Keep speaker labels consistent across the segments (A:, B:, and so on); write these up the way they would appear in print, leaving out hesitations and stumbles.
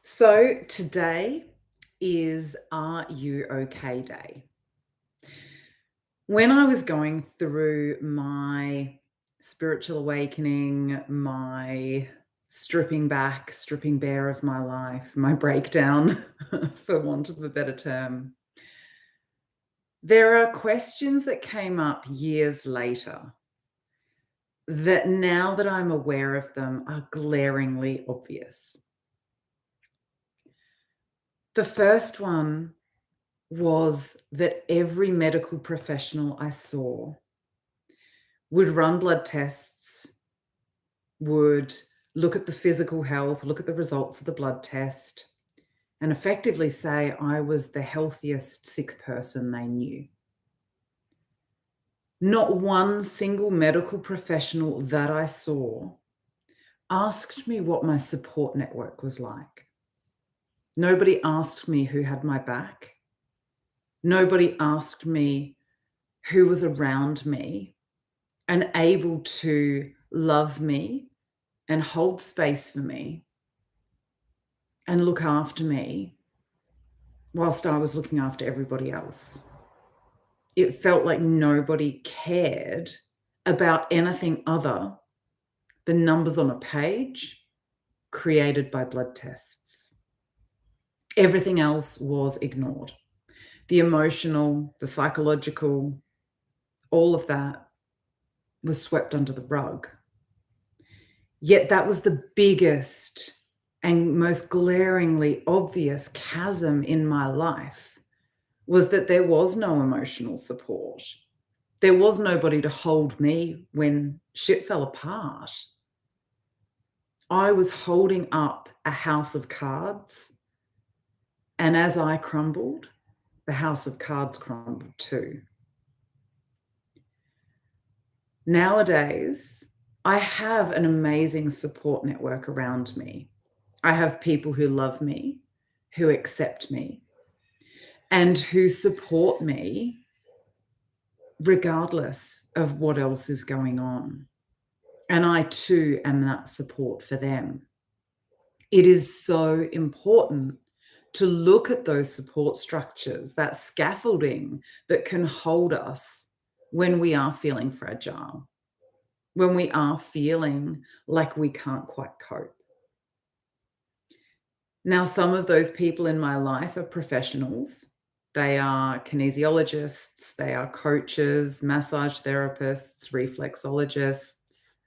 A: So today is Are You Okay Day. When I was going through my spiritual awakening, my stripping back, stripping bare of my life, my breakdown, for want of a better term, there are questions that came up years later that now that I'm aware of them are glaringly obvious. The first one was that every medical professional I saw would run blood tests, would look at the physical health, look at the results of the blood test, and effectively say I was the healthiest sick person they knew. Not one single medical professional that I saw asked me what my support network was like. Nobody asked me who had my back. Nobody asked me who was around me and able to love me and hold space for me and look after me whilst I was looking after everybody else. It felt like nobody cared about anything other than numbers on a page created by blood tests. Everything else was ignored. The emotional, the psychological, all of that was swept under the rug. Yet that was the biggest and most glaringly obvious chasm in my life, was that there was no emotional support. There was nobody to hold me when shit fell apart. I was holding up a house of cards, and as I crumbled, the house of cards crumbled too. Nowadays, I have an amazing support network around me. I have people who love me, who accept me, and who support me regardless of what else is going on. And I too am that support for them. It is so important to look at those support structures, that scaffolding that can hold us when we are feeling fragile, when we are feeling like we can't quite cope. Now, some of those people in my life are professionals. They are kinesiologists, they are coaches, massage therapists, reflexologists,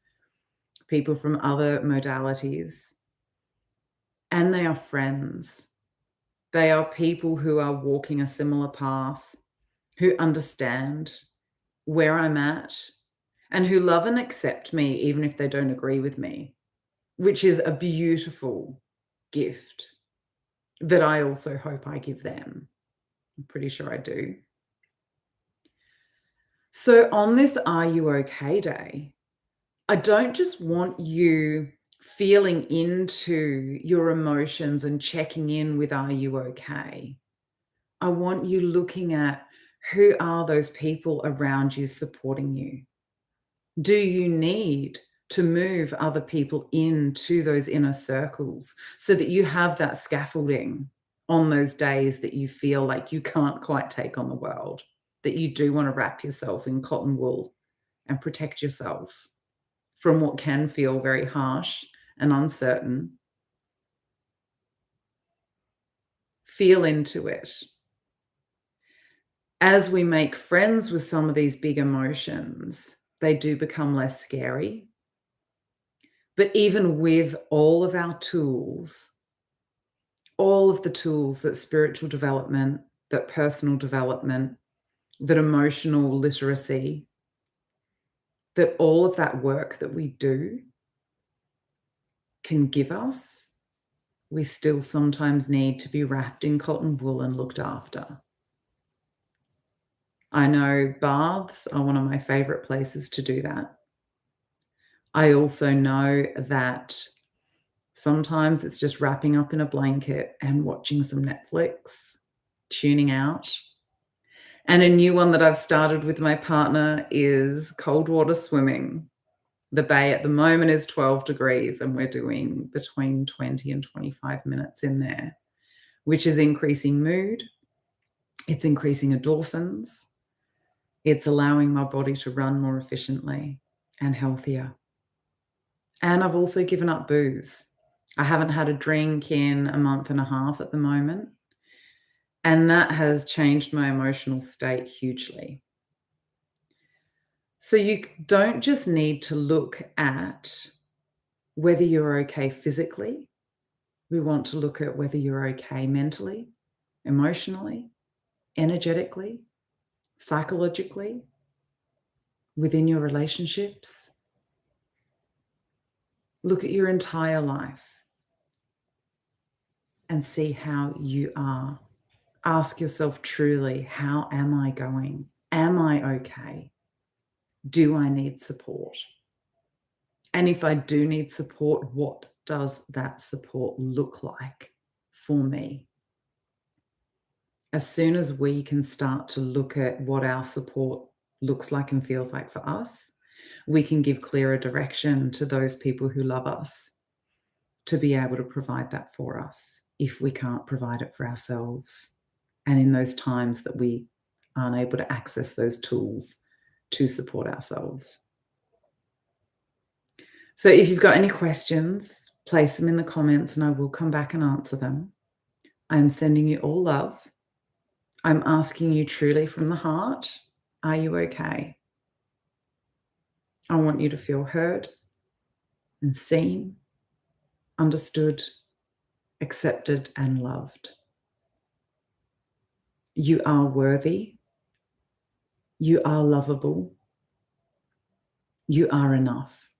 A: people from other modalities, and they are friends. They are people who are walking a similar path, who understand where I'm at, and who love and accept me even if they don't agree with me, which is a beautiful gift that I also hope I give them. I'm pretty sure I do. So on this Are You Okay Day, I don't just want you feeling into your emotions and checking in with Are You Okay? I want you looking at who are those people around you supporting you? Do you need to move other people into those inner circles so that you have that scaffolding on those days that you feel like you can't quite take on the world, that you do want to wrap yourself in cotton wool and protect yourself from what can feel very harsh and uncertain? Feel into it. As we make friends with some of these big emotions, they do become less scary. But even with all of our tools, all of the tools that spiritual development, that personal development, that emotional literacy, that all of that work that we do can give us, we still sometimes need to be wrapped in cotton wool and looked after. I know baths are one of my favorite places to do that. I also know that sometimes it's just wrapping up in a blanket and watching some Netflix, tuning out. And a new one that I've started with my partner is cold water swimming. The bay at the moment is 12 degrees, and we're doing between 20 and 25 minutes in there, which is increasing mood. It's increasing endorphins. It's allowing my body to run more efficiently and healthier. And I've also given up booze. I haven't had a drink in a month and a half at the moment. And that has changed my emotional state hugely. So you don't just need to look at whether you're okay physically. We want to look at whether you're okay mentally, emotionally, energetically, psychologically, within your relationships. Look at your entire life and see how you are. Ask yourself truly, how am I going? Am I okay? Do I need support? And if I do need support, what does that support look like for me? As soon as we can start to look at what our support looks like and feels like for us, we can give clearer direction to those people who love us to be able to provide that for us if we can't provide it for ourselves. And in those times that we aren't able to access those tools to support ourselves. So if you've got any questions, place them in the comments and I will come back and answer them. I am sending you all love. I'm asking you truly from the heart, are you okay? I want you to feel heard and seen, understood, accepted, and loved. You are worthy. You are lovable. You are enough.